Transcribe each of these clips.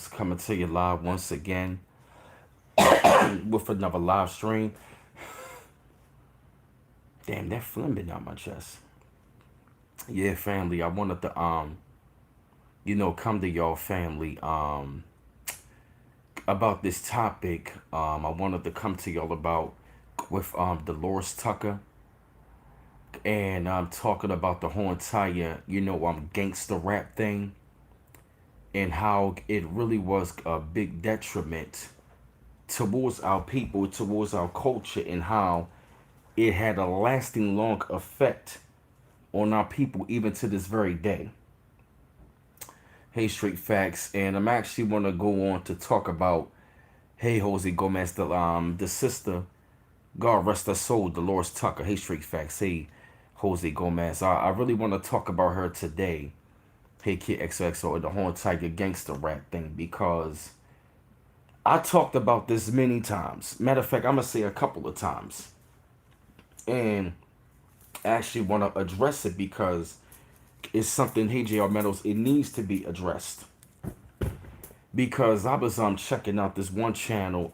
coming to you live once again with another live stream. Damn, that phlegm been out my chest. Yeah, family. I wanted to come to y'all family about this topic. I wanted to come to y'all about with Delores Tucker and talking about the whole entire, gangster rap thing and how it really was a big detriment towards our people, towards our culture, and how it had a lasting long effect on our people even to this very day. Hey, Straight Facts, and I'm actually want to go on to talk about Hey Jose Gomez, the sister, God rest her soul, Dolores Tucker. Hey, Straight Facts. Hey, Jose Gomez. I really want to talk about her today. Hey, Kid XOXO, the whole Tiger gangster rap thing, because I talked about this many times. Matter of fact, I'm gonna say a couple of times, and actually want to address it because it's something. Hey, JR Meadows, it needs to be addressed because I was checking out this one channel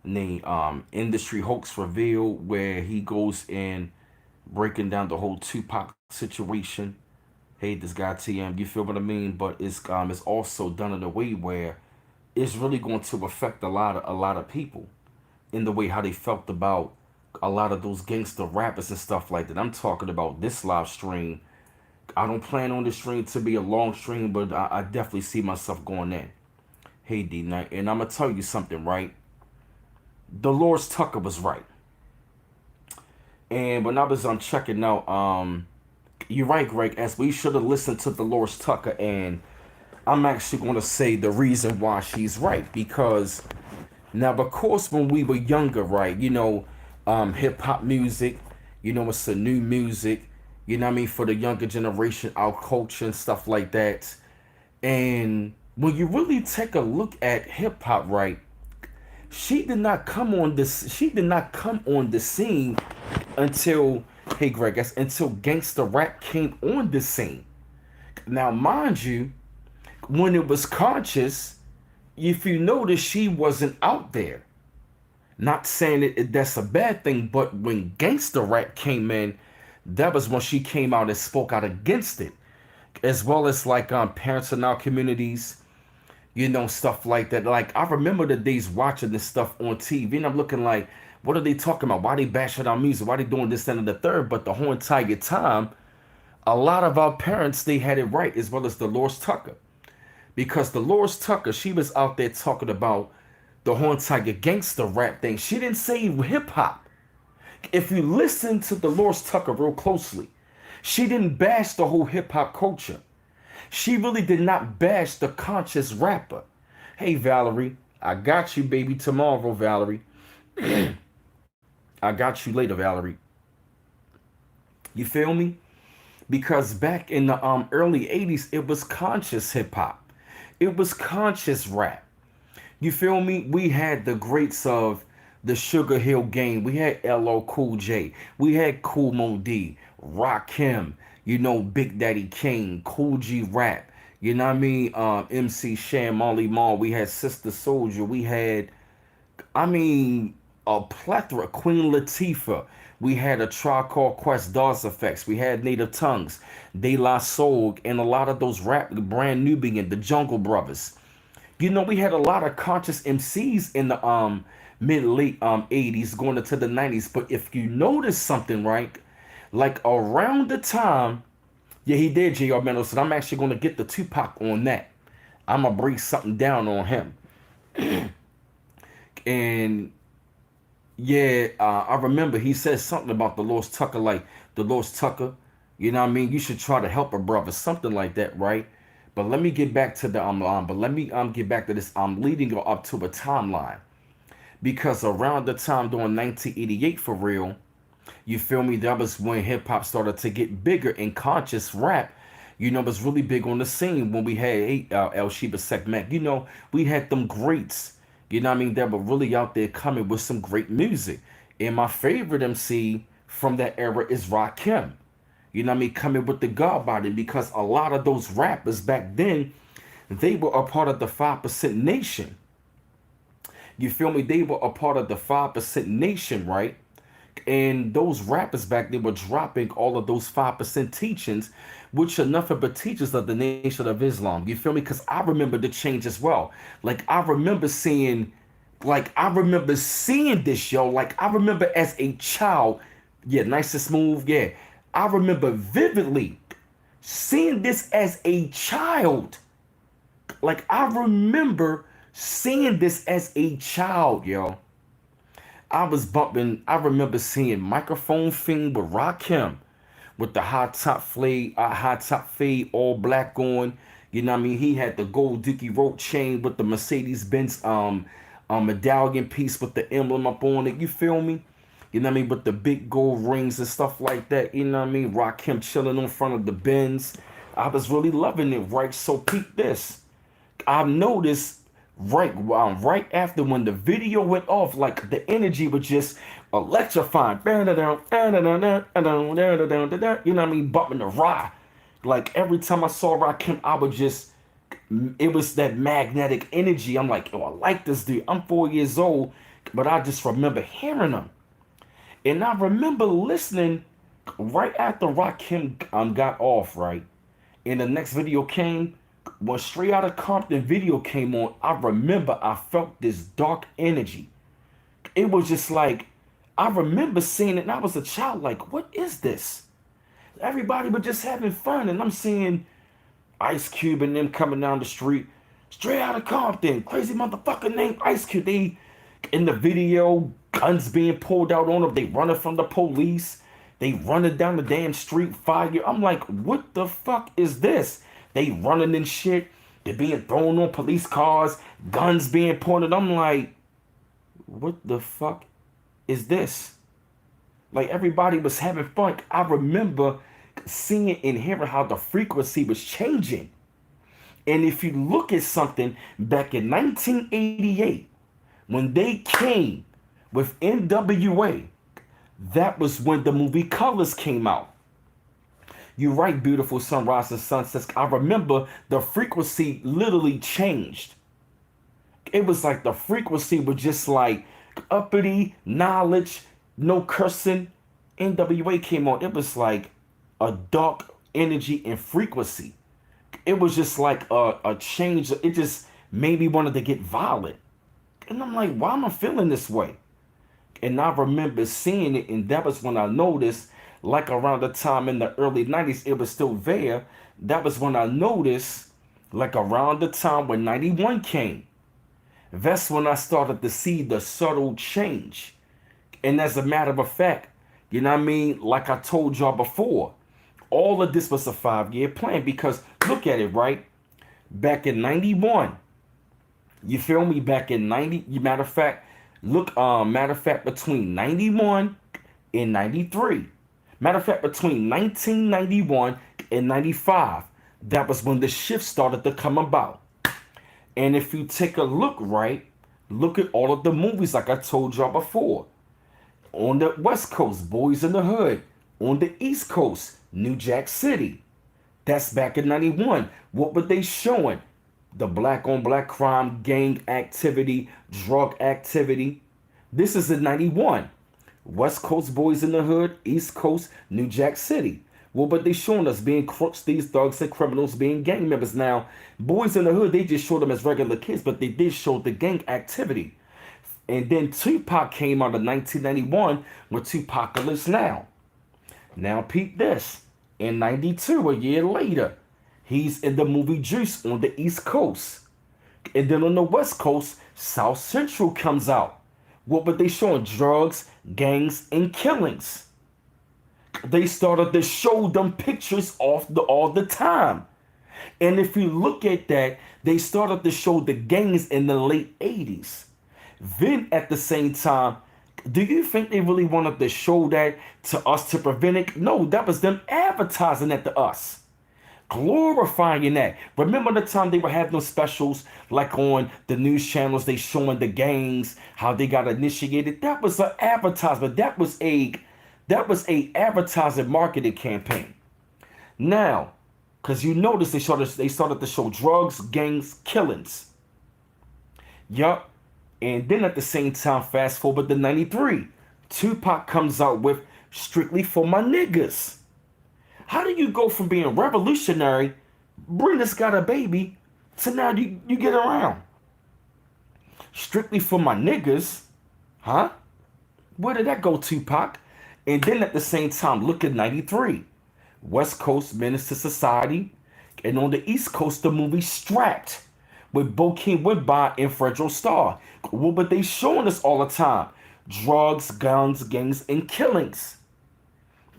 named Industry Hoax Reveal, where he goes in breaking down the whole Tupac situation. Hey, this guy TM, you feel what I mean? But it's also done in a way where it's really going to affect a lot of people in the way how they felt about a lot of those gangster rappers and stuff like that. I'm talking about this live stream. I don't plan on this stream to be a long stream, but I definitely see myself going in. Hey, D Knight, and I'm gonna tell you something, right? Dolores Tucker was right, and when I was checking out, you're right, Greg. As we should have listened to Dolores Tucker, and I'm actually gonna say the reason why she's right because now, of course, when we were younger, right, hip hop music, it's a new music, you know what I mean, for the younger generation, our culture and stuff like that. And when you really take a look at hip hop, right, she did not come on the scene until, hey Greg, until gangster rap came on the scene. Now, mind you, when it was conscious, if you notice, she wasn't out there. Not saying that's a bad thing, but when gangster rap came in, that was when she came out and spoke out against it, as well as like parents in our communities, stuff like that. Like I remember the days watching this stuff on TV, and I'm looking like, what are they talking about? Why they bashing our music? Why they doing this and the third? But the whole entire time, a lot of our parents they had it right, as well as Dolores Tucker, because Dolores Tucker she was out there talking about the whole entire gangster rap thing. She didn't say hip hop. If you listen to Dolores Tucker real closely, she didn't bash the whole hip hop culture. She really did not bash the conscious rapper. Hey Valerie, I got you, baby, tomorrow, Valerie. I got you later, Valerie. You feel me? Because back in the early 80s, it was conscious hip hop. It was conscious rap. You feel me? We had the greats of the Sugar Hill Gang. We had LL Cool J. We had Cool Mo D, Rakim, Big Daddy Kane, Cool G Rap. You know what I mean? MC Shan, Molly Mall. We had Sister Soldier. We had, I mean, a plethora. Queen Latifah. We had a Tribe Called Quest, DOS Effects. We had Native Tongues, De La Soul, and a lot of those rap, Brand Nubian, the Jungle Brothers. We had a lot of conscious MCs in the mid late 80s going into the 90s. But if you notice something, right, like around the time, yeah, he did, J.R. Mendelson. I'm actually going to get the Tupac on that. I'm going to break something down on him. And yeah, I remember he said something about the Dolores Tucker, like the Dolores Tucker, you know what I mean? You should try to help a brother, something like that, right? But let me get back to the but let me get back to this. I'm leading you up to a timeline because around the time during 1988 for real, you feel me? That was when hip hop started to get bigger in conscious rap. It was really big on the scene when we had El Sheba Segment. We had them greats. You know what I mean? That were really out there coming with some great music. And my favorite MC from that era is Rakim. You know what I mean? Coming with the God body because a lot of those rappers back then, They were a part of the 5% nation. You feel me? They were a part of the 5% nation, right? And those rappers back they were dropping all of those 5% teachings, which are nothing but teachers of the Nation of Islam. You feel me? Because I remember the change as well. Like I remember seeing this, yo. Like I remember as a child, yeah, nice and smooth, yeah. I remember vividly seeing this as a child. Like I remember seeing this as a child, yo. I remember seeing Microphone Fiend with Rakim with the high top fade, all black on. You know what I mean? He had the gold Dickie rope chain with the Mercedes Benz medallion piece with the emblem up on it. You feel me? You know what I mean? With the big gold rings and stuff like that. You know what I mean? Rakim chilling in front of the Benz. I was really loving it, right? So peep this. I noticed right after when the video went off, like the energy was just electrifying. You know what I mean? Bumping the ride. Like every time I saw Rakim, I would just it was that magnetic energy. I'm like, oh, I like this dude. I'm 4 years old, but I just remember hearing him. And I remember listening right after Rakim got off, right? And the next video came, when Straight Outta Compton video came on, I remember I felt this dark energy. It was just like, I remember seeing it and I was a child like, what is this? Everybody was just having fun and I'm seeing Ice Cube and them coming down the street. Straight Outta Compton, crazy motherfucker named Ice Cube. They, in the video, guns being pulled out on them. They running from the police. They running down the damn street, fire. I'm like, what the fuck is this? They running and shit. They're being thrown on police cars. Guns being pointed. I'm like, what the fuck is this? Like everybody was having fun. I remember seeing and hearing how the frequency was changing. And if you look at something back in 1988, when they came with NWA, that was when the movie Colors came out. You're right, beautiful sunrise and sunsets. I remember the frequency literally changed. It was like the frequency was just like uppity, knowledge, no cursing. NWA came on. It was like a dark energy and frequency. It was just like a change. It just made me wanted to get violent. And I'm like, why am I feeling this way? And I remember seeing it, and that was when I noticed, like around the time in the early 90s, it was still there. That was when I noticed, like around the time when 91 came. That's when I started to see the subtle change. And as a matter of fact, you know what I mean? Like I told y'all before, all of this was a 5-year plan because look at it, right? Back in 91, you feel me? Back in 90, matter of fact, between 91 and 93. Matter of fact, between 1991 and 95, that was when the shift started to come about. And if you take a look, right, look at all of the movies like I told y'all before. On the West Coast, Boys in the Hood. On the East Coast, New Jack City. That's back in 91. What were they showing? The black on black crime, gang activity, drug activity. This is in 91. West Coast Boys in the Hood, East Coast, New Jack City. Well, but they showing us being crooks, these thugs and criminals, being gang members. Now, Boys in the Hood, they just showed them as regular kids, but they did show the gang activity. And then Tupac came out in 1991 with Tupacalypse Now. Now, peep this. In 92, a year later, he's in the movie Juice on the East Coast. And then on the West Coast, South Central comes out. What were they showing? Drugs, gangs, and killings. They started to show them pictures all the time. And if you look at that, they started to show the gangs in the late 80s. Then at the same time, do you think they really wanted to show that to us to prevent it? No, that was them advertising that to us. Glorifying that. Remember the time they were having those specials like on the news channels, they showing the gangs, how they got initiated. That was an advertisement. That was a advertising marketing campaign. Now, Because you notice they started to show drugs, gangs, killings. Yup. And then at the same time, fast forward to 93. Tupac comes out with Strictly for My Niggas. How do you go from being revolutionary, Brenda's got a baby, to now you get around? Strictly for My Niggas? Huh? Where did that go, Tupac? And then at the same time, look at 93. West Coast Menace to Society. And on the East Coast, the movie Strapped with Bokeem Woodbine and Fredro Starr. What were they showing us all the time? Drugs, guns, gangs, and killings.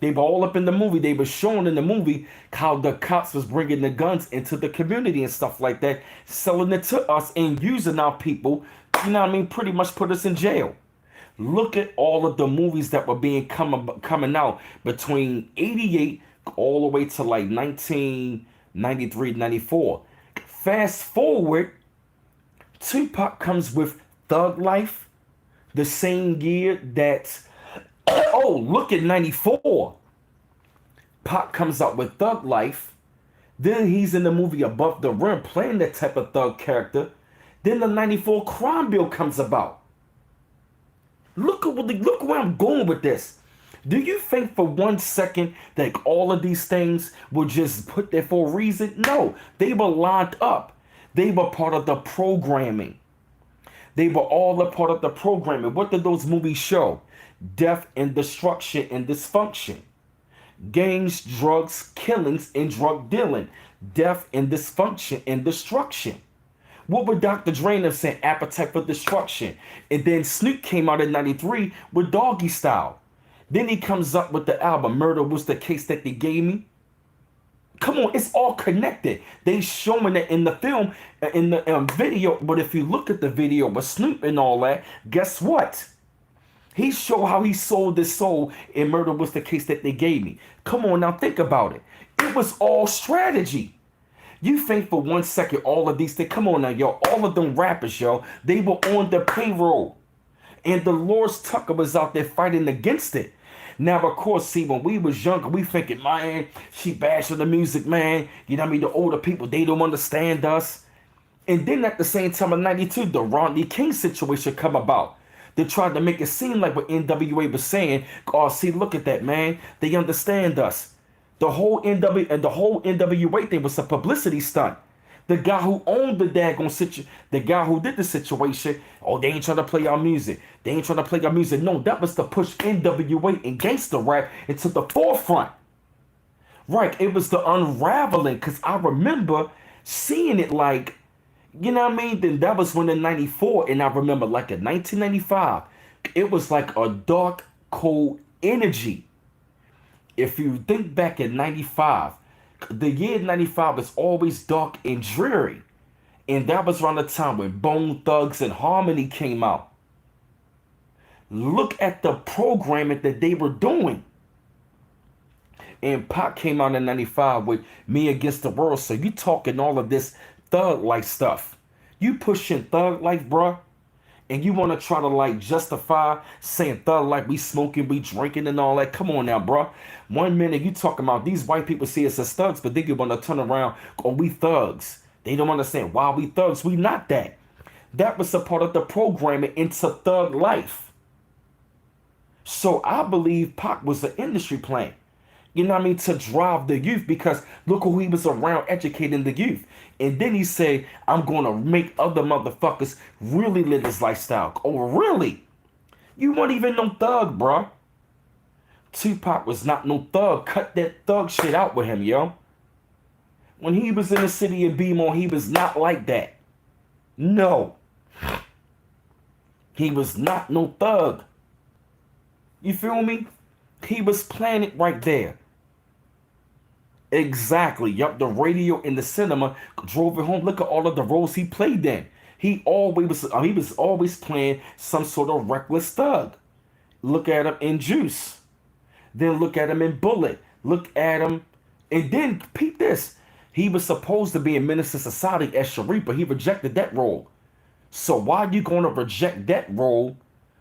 They were all up in the movie. They were showing in the movie how the cops was bringing the guns into the community and stuff like that, selling it to us and using our people, you know what I mean, pretty much put us in jail. Look at all of the movies that were being coming out between 88 all the way to like 1993, 94. Fast forward, Tupac comes with Thug Life the same year that, oh, look at 94. Pac comes out with Thug Life. Then he's in the movie Above the Rim playing that type of thug character. Then the 94 crime bill comes about. Look where I'm going with this. Do you think for 1 second that all of these things were just put there for a reason? No, they were lined up. They were part of the programming. They were all a part of the programming. What did those movies show? Death and destruction and dysfunction. Gangs, drugs, killings, and drug dealing. Death and dysfunction and destruction. What would Dr. Dre saying? Appetite for destruction. And then Snoop came out in 93 with Doggy Style. Then he comes up with the album Murder Was the Case That They Gave Me. Come on, it's all connected. They showing it in the film, in the video. But if you look at the video with Snoop and all that, guess what? He showed how he sold his soul in Murder Was the Case That They Gave Me. Come on, now think about it. It was all strategy. You think for 1 second all of these things, come on now, yo, all of them rappers, yo, they were on the payroll. And Delores Tucker was out there fighting against it. Now, of course, see, when we was younger, we thinking, man, she bashing the music, man. You know what I mean? The older people, they don't understand us. And then at the same time in 92, the Rodney King situation come about. They tried to make it seem like what NWA was saying. Oh, see, look at that, man. They understand us. The whole NWA thing was a publicity stunt. The guy who owned the daggone situation, the guy who did the situation, oh, they ain't trying to play our music. They ain't trying to play our music. No, that was to push NWA and gangster rap into the forefront. Right, it was the unraveling, because I remember seeing it like, you know what I mean? Then that was when in 94, and I remember like in 1995, it was like a dark, cold energy. If you think back in 95, the year 95 is always dark and dreary. And that was around the time when Bone Thugs and Harmony came out. Look at the programming that they were doing. And Pac came out in 95 with Me Against the World. So you talking all of this thug life stuff. You pushing thug life, bruh. And you want to try to like justify saying thug life, we smoking, we drinking and all that. Come on now, bruh. 1 minute you talking about these white people see us as thugs, but then you want to turn around, oh, we thugs. They don't understand why we thugs. We not that. That was a part of the programming into thug life. So I believe Pac was an industry plan. You know what I mean? To drive the youth, because look who he was around educating the youth. And then he said, I'm going to make other motherfuckers really live this lifestyle. Oh, really? You weren't even no thug, bruh. Tupac was not no thug. Cut that thug shit out with him, yo. When he was in the city of Beaumont, he was not like that. No. He was not no thug. You feel me? He was playing it right there. Exactly. Yup, the radio and the cinema drove it home. Look at all of the roles he played in. He was always playing some sort of reckless thug. Look at him in Juice. Then look at him in Bullet. Look at him. And then, peep this. He was supposed to be in Menace to Society as Sharif, but he rejected that role. So why are you going to reject that role,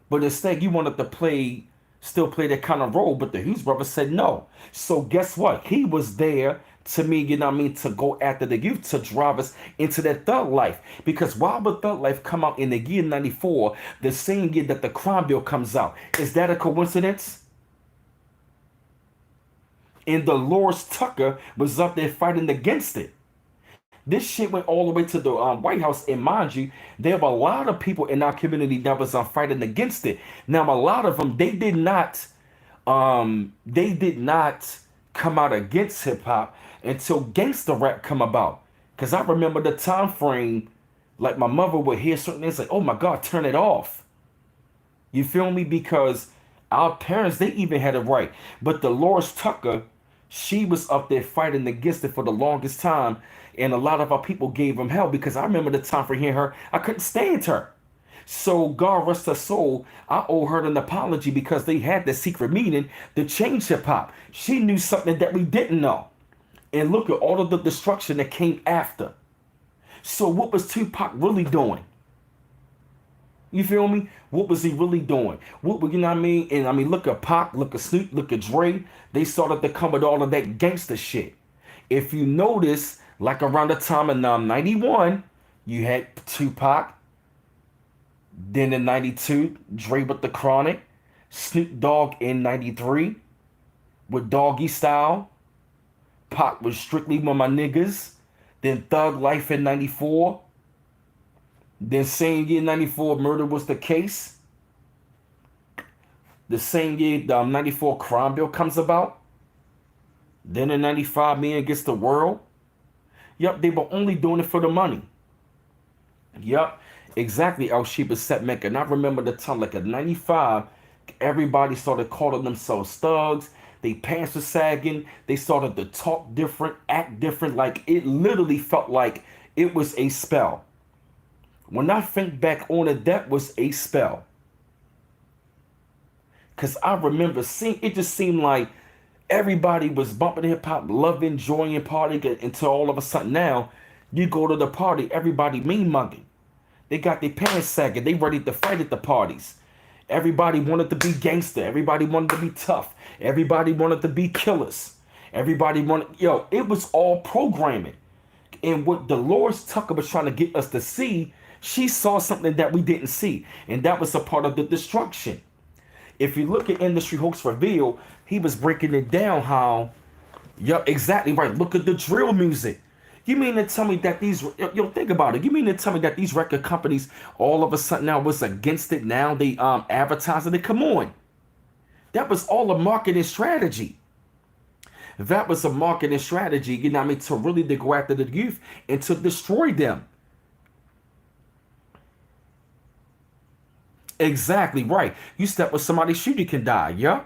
but instead you wanted to still play that kind of role, but the Hughes brothers said no. So guess what? He was there to me, you know what I mean, to go after the youth to drive us into that thug life. Because why would thug life come out in the year 94, the same year that the crime bill comes out? Is that a coincidence? And Delores Tucker was up there fighting against it. This shit went all the way to the White House, and mind you, there were a lot of people in our community that was fighting against it. Now, a lot of them, they did not come out against hip hop until gangster rap come about. Cause I remember the time frame, like my mother would hear certain things like, "Oh my God, turn it off." You feel me? Because our parents, they even had it right. But Dolores Tucker, she was up there fighting against it for the longest time. And a lot of our people gave them hell because I remember the time for hearing her, I couldn't stand her. So God rest her soul, I owe her an apology because they had the secret meeting to change hip hop. She knew something that we didn't know. And look at all of the destruction that came after. So what was Tupac really doing? You feel me? What was he really doing? What, you know what I mean? And I mean, look at Pac, look at Snoop, look at Dre. They started to come with all of that gangster shit. If you notice, like around the time of 91, you had Tupac. Then in 92, Dre with the Chronic. Snoop Dogg in 93 with Doggy Style. Pac was Strictly With My Niggas. Then Thug Life in 94. Then same year, 94, Murder Was the Case. The same year, the 94 Crime Bill comes about. Then in 95, Man Gets the World. Yup, they were only doing it for the money. Yup, exactly, Al Sheba Set Mecca. And I remember the time, like at 95, everybody started calling themselves thugs. They pants were sagging. They started to talk different, act different. Like it literally felt like it was a spell. When I think back on it, that was a spell. Because I remember seeing, it just seemed like everybody was bumping hip hop, loving, enjoying, partying until all of a sudden now, you go to the party, everybody mean mugging. They got their pants sagging. They ready to fight at the parties. Everybody wanted to be gangster. Everybody wanted to be tough. Everybody wanted to be killers. Everybody wanted, it was all programming. And what Dolores Tucker was trying to get us to see, she saw something that we didn't see. And that was a part of the destruction. If you look at Industry Hoax Reveal, he was breaking it down how, exactly right. Look at the drill music. You mean to tell me that these, think about it. You mean to tell me that these record companies all of a sudden now was against it? Now they advertising it? Come on. That was all a marketing strategy. That was a marketing strategy, you know what I mean, to really to go after the youth and to destroy them. Exactly right. You step with somebody's shoe, you can die, yeah?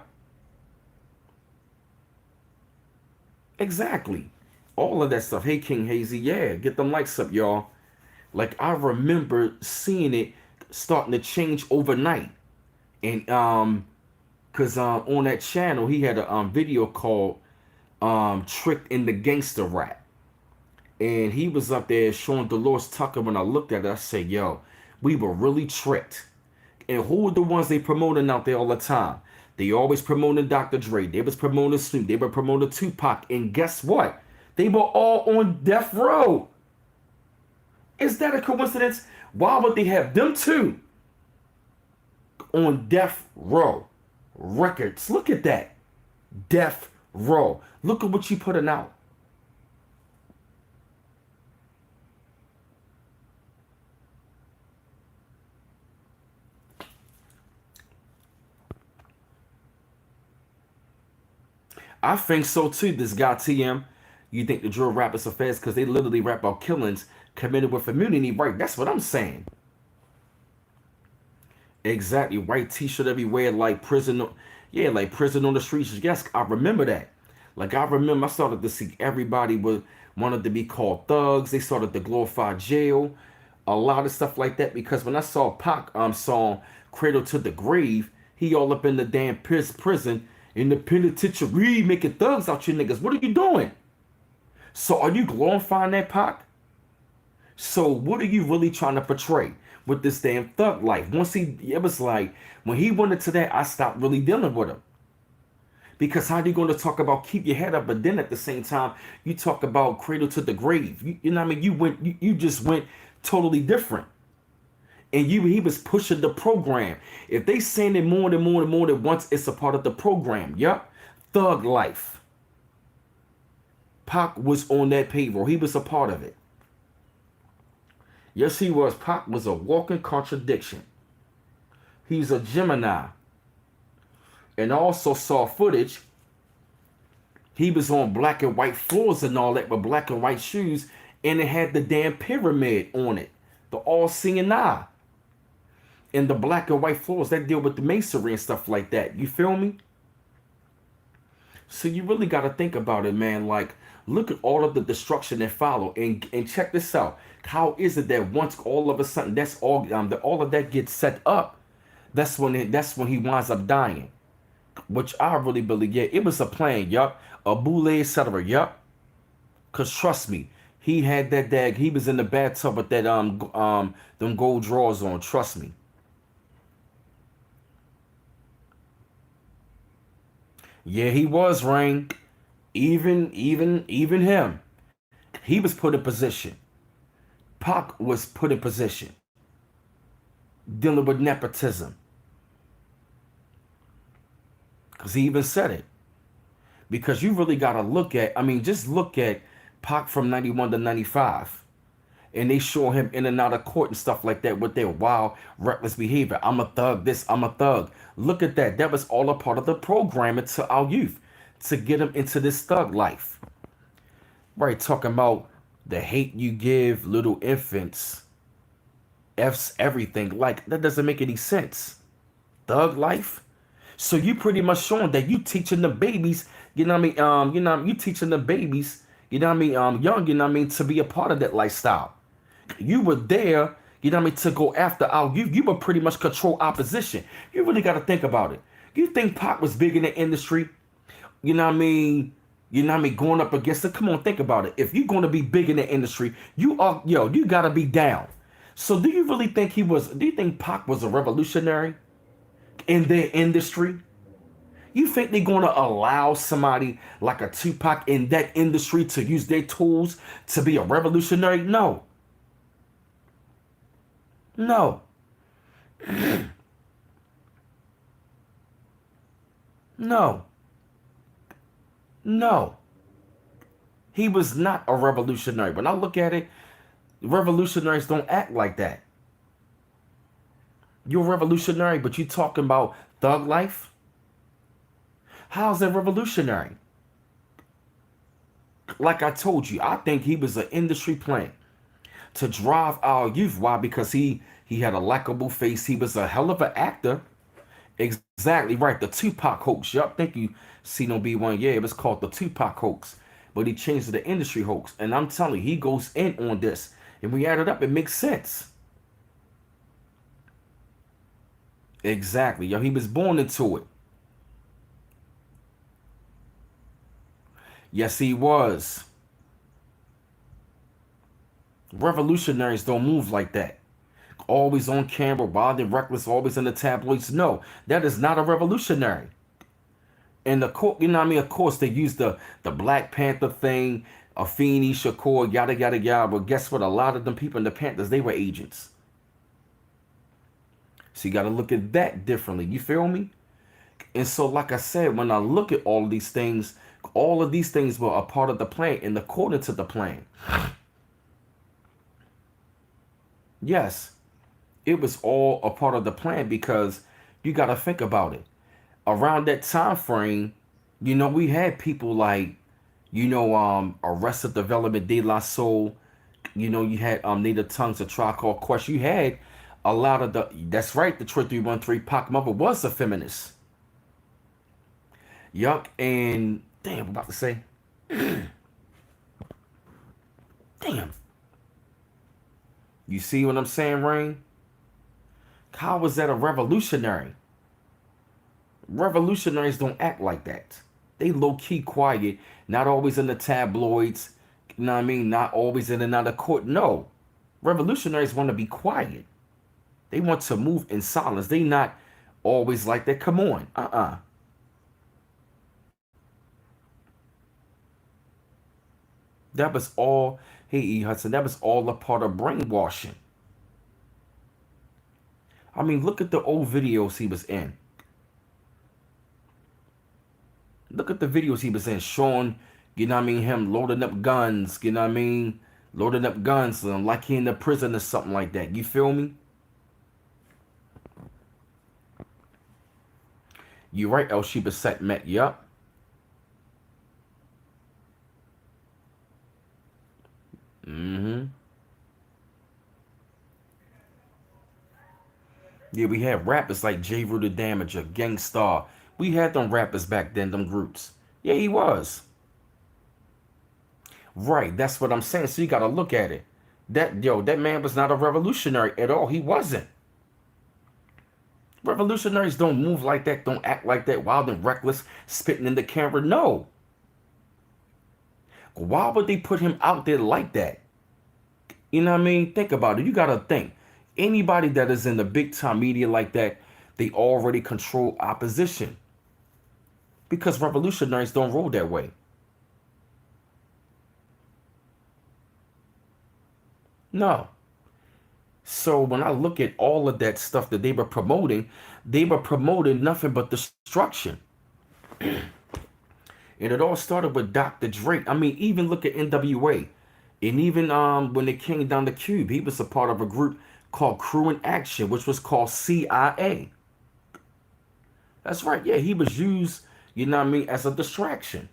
Exactly. All of that stuff. Hey, King Hazy, yeah, get them likes up, y'all. Like, I remember seeing it starting to change overnight. And, because on that channel, he had a video called Tricked in the Gangster Rap. And he was up there showing Dolores Tucker. When I looked at it, I said, yo, we were really tricked. And who were the ones they promoting out there all the time? They always promoting Dr. Dre. They was promoting Snoop. They were promoting Tupac. And guess what? They were all on death row. Is that a coincidence? Why would they have them too on death row records? Look at that. Death row. Look at what you putting out. I think so too, this guy TM. You think the drill rappers are fast because they literally rap about killings committed with immunity, right? That's what I'm saying. Exactly, white t-shirt everywhere, like prison. Yeah, like prison on the streets. Yes, I remember that. Like I remember I started to see everybody wanted to be called thugs. They started to glorify jail. A lot of stuff like that because when I saw Pac song Cradle to the Grave, he all up in the damn prison in the penitentiary making thugs out you niggas. What are you doing? So are you glorifying that Pac? So what are you really trying to portray with this damn thug life? It was like, when he went into that, I stopped really dealing with him. Because how are you going to talk about keep your head up, but then at the same time you talk about cradle to the grave? You know what I mean? You just went totally different. And he was pushing the program. If they saying it more and more and more than once, it's a part of the program. Yup. Thug life. Pac was on that payroll. He was a part of it. Yes, he was. Pac was a walking contradiction. He's a Gemini. And I also saw footage. He was on black and white floors and all that with black and white shoes. And it had the damn pyramid on it. The all-seeing eye. And the black and white floors that deal with the masonry and stuff like that. You feel me? So you really got to think about it, man. Like, look at all of the destruction that followed. And check this out. How is it that once all of a sudden that's all of that gets set up, that's when he winds up dying. Which I really believe, yeah, it was a plan, yup. A boule, etc. Yup. Cause trust me, he had that dag, he was in the bathtub with that them gold drawers on, trust me. Yeah, he was, Rain. Even him. He was put in position. Pac was put in position. Dealing with nepotism. Because he even said it. Because you really got to look at, I mean, just look at Pac from 91 to 95. And they show him in and out of court and stuff like that with their wild, reckless behavior. I'm a thug, this, I'm a thug. Look at that. That was all a part of the programming to our youth to get them into this thug life. Right, talking about the hate you give little infants, F's everything. Like, that doesn't make any sense. Thug life? So you pretty much showing that you teaching the babies, you know what I mean? You teaching the babies, you know what I mean, young, you know what I mean, to be a part of that lifestyle. You were there, you know what I mean, to go after our youth. You were pretty much control opposition. You really got to think about it. You think Pac was big in the industry? You know what I mean? You know what I mean? Going up against it. Come on, think about it. If you're going to be big in the industry, you got to be down. So do you really think do you think Pac was a revolutionary in their industry? You think they're going to allow somebody like a Tupac in that industry to use their tools to be a revolutionary? No. No. No. No. He was not a revolutionary. When I look at it, revolutionaries don't act like that. You're a revolutionary, but you talking about thug life? How's that revolutionary? Like I told you, I think he was an industry plant to drive our youth. Why? Because he had a likable face. He was a hell of an actor. Exactly right. The Tupac hoax. Yup, think you see no B1. Yeah, it was called the Tupac hoax. But he changed to the industry hoax. And I'm telling you, he goes in on this. And we add it up, it makes sense. Exactly. Yo, he was born into it. Yes, he was. Revolutionaries don't move like that. Always on camera, wild and reckless, always in the tabloids. No, that is not a revolutionary. And the court, you know what I mean? Of course, they used the Black Panther thing, Afeni, Shakur, yada, yada, yada. But guess what? A lot of them people in the Panthers, they were agents. So you got to look at that differently. You feel me? And so, like I said, when I look at all of these things were a part of the plan and according to the plan. Yes, it was all a part of the plan because you got to think about it. Around that time frame, we had people like, Arrested Development, De La Soul. You had Native Tongues, A Tribe Called Quest. You had a lot of that's right, the 313 Pac mother was a feminist. Yup, and damn, I'm about to say, damn. You see what I'm saying, Rain? How was that a revolutionary? Revolutionaries don't act like that. They low-key quiet, not always in the tabloids, you know what I mean? Not always in and out of court. No. Revolutionaries want to be quiet. They want to move in silence. They not always like that. Come on. That was all, hey E. Hudson, that was all a part of brainwashing. I mean, look at the old videos he was in. Look at the videos he was in, showing, you know what I mean, him loading up guns, you know what I mean? Loading up guns, like he in the prison or something like that. You feel me? You right, El Sheba Set Met, yup. Mm-hmm. Yeah, we had rappers like J. Rue the Damager, Gangsta. We had them rappers back then, them groups. Yeah, he was. Right, that's what I'm saying. So you gotta look at it. That man was not a revolutionary at all. He wasn't. Revolutionaries don't move like that, don't act like that, wild and reckless, spitting in the camera. No. Why would they put him out there like that? You know what I mean? Think about it. You gotta think. Anybody that is in the big time media like that, they already control opposition. Because revolutionaries don't roll that way. No. So when I look at all of that stuff that they were promoting nothing but destruction. And it all started with Dr. Drake. I mean, even look at NWA. And even when it came down to Cube, he was a part of a group called Crew in Action, which was called CIA. That's right. Yeah, he was used, you know what I mean, as a distraction.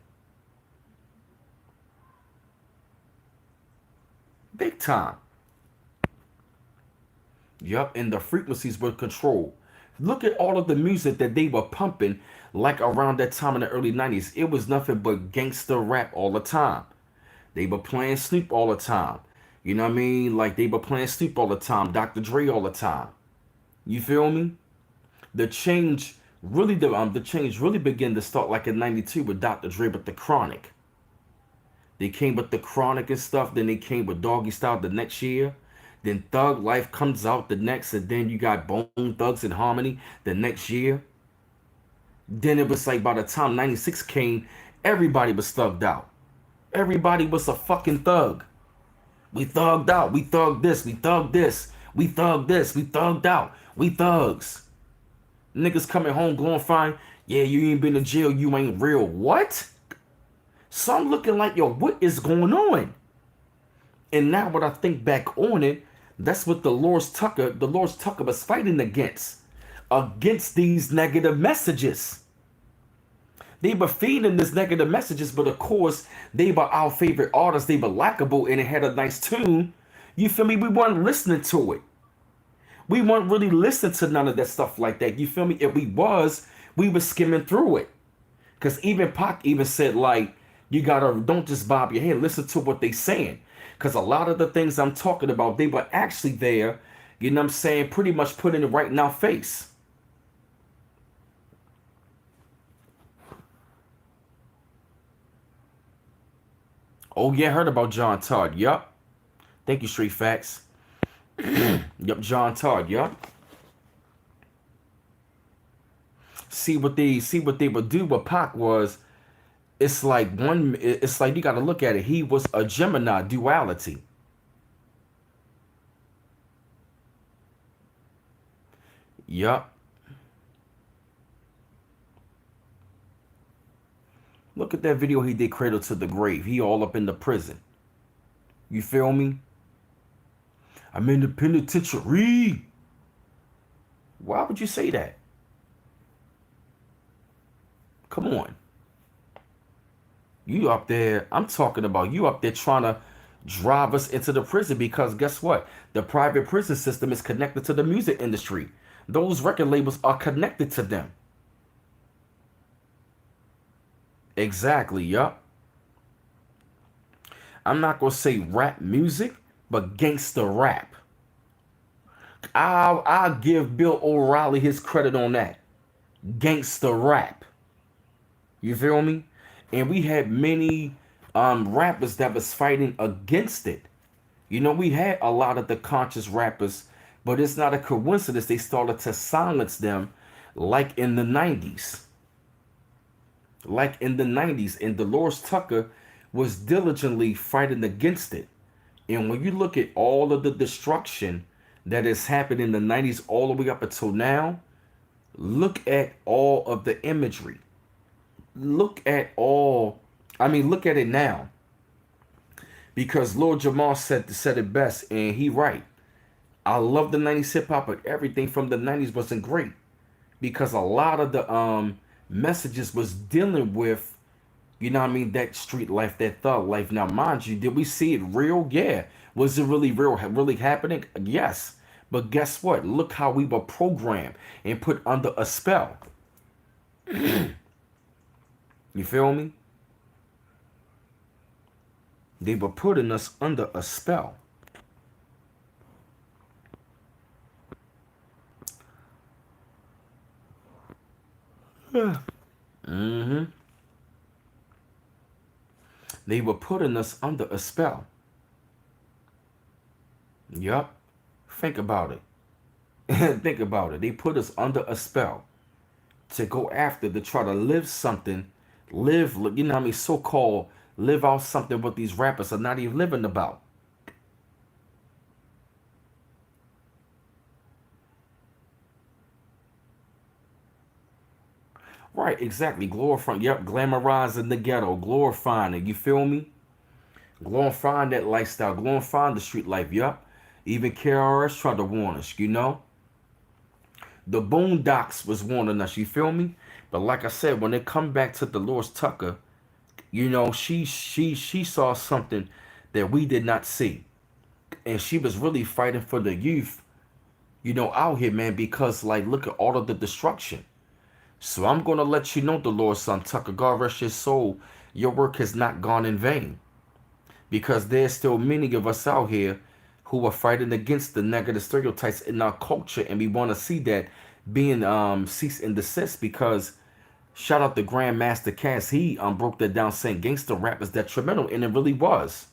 Big time. Yup, and the frequencies were controlled. Look at all of the music that they were pumping like around that time in the early 90s. It was nothing but gangster rap all the time. They were playing Snoop all the time. You know what I mean? Like they were playing Snoop all the time, Dr. Dre all the time. You feel me? The change really began to start like in 92 with Dr. Dre with the Chronic. They came with the Chronic and stuff, then they came with Doggy Style the next year. Then Thug Life comes out the next, and then you got Bone Thugs and Harmony the next year. Then it was like by the time 96 came, everybody was thugged out. Everybody was a fucking thug. We thugged out. We thugged this. We thugged this. We thugged this. We thugged out. We thugs. Niggas coming home glorifying. Yeah, you ain't been to jail. You ain't real. What? So I'm looking like, yo, what is going on? And now when I think back on it, that's what the Lord's Tucker was fighting against. Against these negative messages. They were feeding these negative messages, but of course, they were our favorite artists. They were likable and it had a nice tune. You feel me? We weren't listening to it. We weren't really listening to none of that stuff like that. You feel me? If we were skimming through it. Because even Pac even said, like, you gotta, don't just bob your head, listen to what they saying. Because a lot of the things I'm talking about, they were actually there, you know what I'm saying, pretty much putting it right in our face. Oh yeah, heard about John Todd. Yup. Thank you, Street Facts. Yup, John Todd. Yup. See what they would do with Pac was it's like you gotta look at it. He was a Gemini duality. Yup. Look at that video he did Cradle to the Grave. He all up in the prison. You feel me? I'm in the penitentiary. Why would you say that? Come on. You up there, I'm talking about you up there trying to drive us into the prison because guess what? The private prison system is connected to the music industry. Those record labels are connected to them. Exactly, yup. I'm not gonna say rap music, but gangster rap. I'll give Bill O'Reilly his credit on that. Gangster rap. You feel me? And we had many rappers that was fighting against it. You know, we had a lot of the conscious rappers, but it's not a coincidence they started to silence them like in the 90s. Like in the 90s. And Delores Tucker was diligently fighting against it. And when you look at all of the destruction that has happened in the 90s all the way up until now, look at all of the imagery. Look at all, look at it now. Because Lord Jamal said it best, and he right. I love the 90s hip hop, but everything from the 90s wasn't great. Because a lot of the messages was dealing with, that street life, that thug life. Now, mind you, did we see it real? Yeah. Was it really real, really happening? Yes. But guess what? Look how we were programmed and put under a spell. You feel me? They were putting us under a spell. Mm-hmm. They were putting us under a spell. Yup. Think about it. Think about it. They put us under a spell to go after, to try to live something, so-called live out something what these rappers are not even living about. Right, exactly. Glorifying, yep, glamorizing the ghetto, glorifying it. You feel me? Glorifying that lifestyle, glorifying the street life. Yep. Even KRS tried to warn us. The Boondocks was warning us. You feel me? But like I said, when it come back to Delores Tucker, she saw something that we did not see, and she was really fighting for the youth. Out here, man, because like look at all of the destruction. So I'm gonna let you know, Delores, son Tucker, God rest your soul. Your work has not gone in vain. Because there's still many of us out here who are fighting against the negative stereotypes in our culture, and we want to see that being cease and desist. Because shout out to Grandmaster Cass, he broke that down, saying gangster rap is detrimental, and it really was.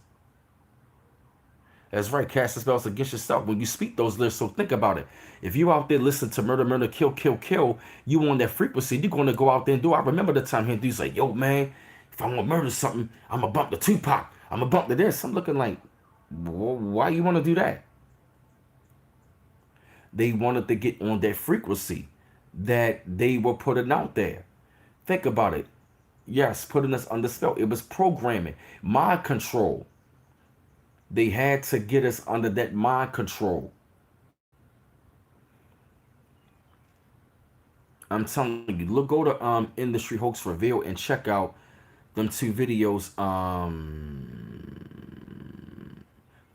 That's right, cast the spells against yourself when you speak those lyrics. So think about it. If you out there listen to murder, murder, kill, kill, kill, you on that frequency, you're going to go out there and do. I remember the time here, dudes like, yo, man, if I want to murder something, I'm going to bump the Tupac. I'm going to bump to this. I'm looking like, why you want to do that? They wanted to get on that frequency that they were putting out there. Think about it. Yes, putting us under spell. It was programming, mind control. They had to get us under that mind control. I'm telling you, look, go to Industry Hoax Reveal and check out them two videos.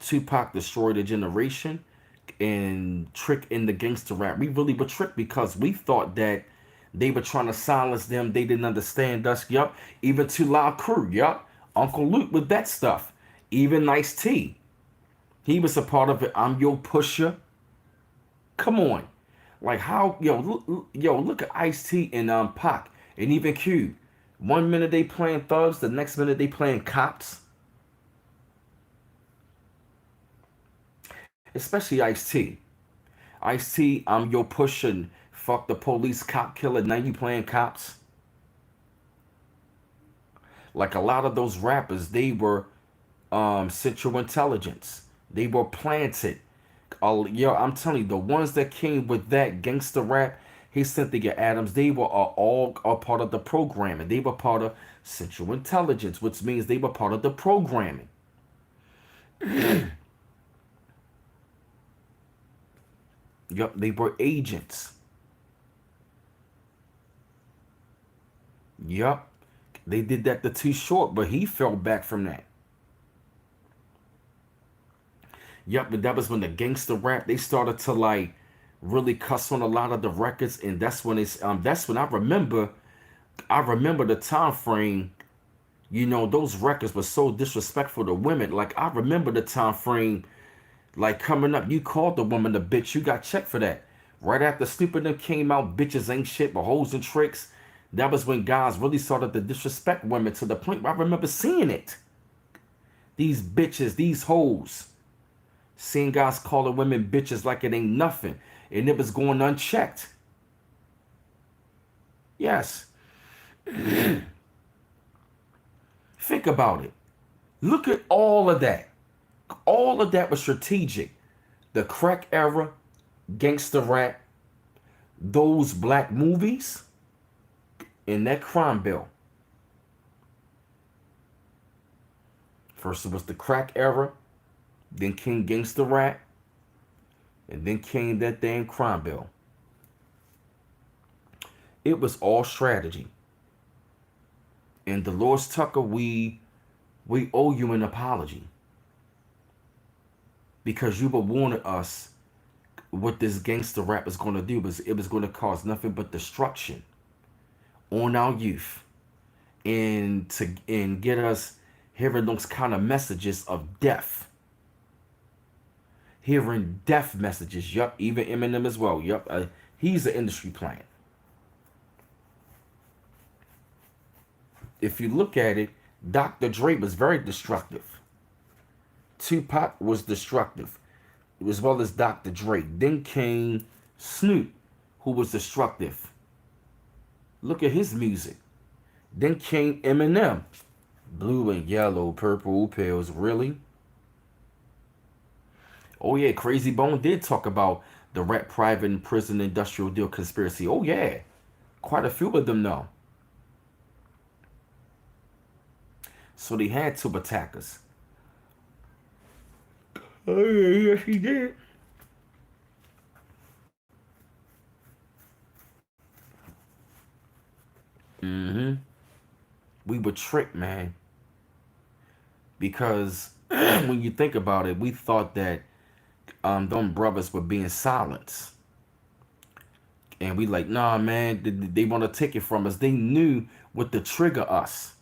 Tupac Destroyed a Generation and Trick in the Gangster Rap. We really were tricked because we thought that they were trying to silence them. They didn't understand us. Yup. Even Too Loud Crew. Yup. Uncle Luke with that stuff. Even Nice T. He was a part of it. I'm Your Pusher. Come on. Like how, look at Ice-T and Pac and even Cube. One minute they playing thugs, the next minute they playing cops. Especially Ice-T. Ice-T, I'm Your Pusher, fuck the police, cop killer. Now you playing cops. Like a lot of those rappers, they were Central Intelligence. They were planted. I'm telling you, the ones that came with that gangster rap, he Cynthia Adams, they were all a part of the programming. They were part of Central Intelligence, which means they were part of the programming. Yup, they were agents. Yup, they did that to Too Short, but he fell back from that. Yep, but that was when the gangster rap, they started to like really cuss on a lot of the records, and that's when I remember the time frame. Those records were so disrespectful to women. Like I remember the time frame, like coming up, you called the woman a bitch, you got checked for that. Right after Stupid Them came out, bitches ain't shit but hoes and tricks. That was when guys really started to disrespect women to the point where I remember seeing it. These bitches, these hoes. Seeing guys calling women bitches like it ain't nothing. And it was going unchecked. Yes. Think about it. Look at all of that. All of that was strategic. The crack era, gangster rap, those black movies, and that crime bill. First it was the crack era, then came gangster rap, and then came that damn crime bill. It was all strategy. And Dolores Tucker, we owe you an apology because you were warning us what this gangster rap is going to do. Was it was going to cause nothing but destruction on our youth, and get us hearing those kind of messages of death, hearing death messages. Yup, even Eminem as well. Yup, he's an industry plant. If you look at it, Dr. Dre was very destructive. Tupac was destructive, as well as Dr. Dre. Then came Snoop, who was destructive. Look at his music. Then came Eminem. Blue and yellow, purple pills. Really? Oh yeah, Crazy Bone did talk about the Rat Private and Prison Industrial Deal conspiracy. Oh yeah, quite a few of them know. So they had to attack us. Oh yeah, yes he did. Mm-hmm. We were tricked, man, because when you think about it, we thought that them brothers were being silenced. And we like, nah, man, they want to take it from us. They knew what to trigger us.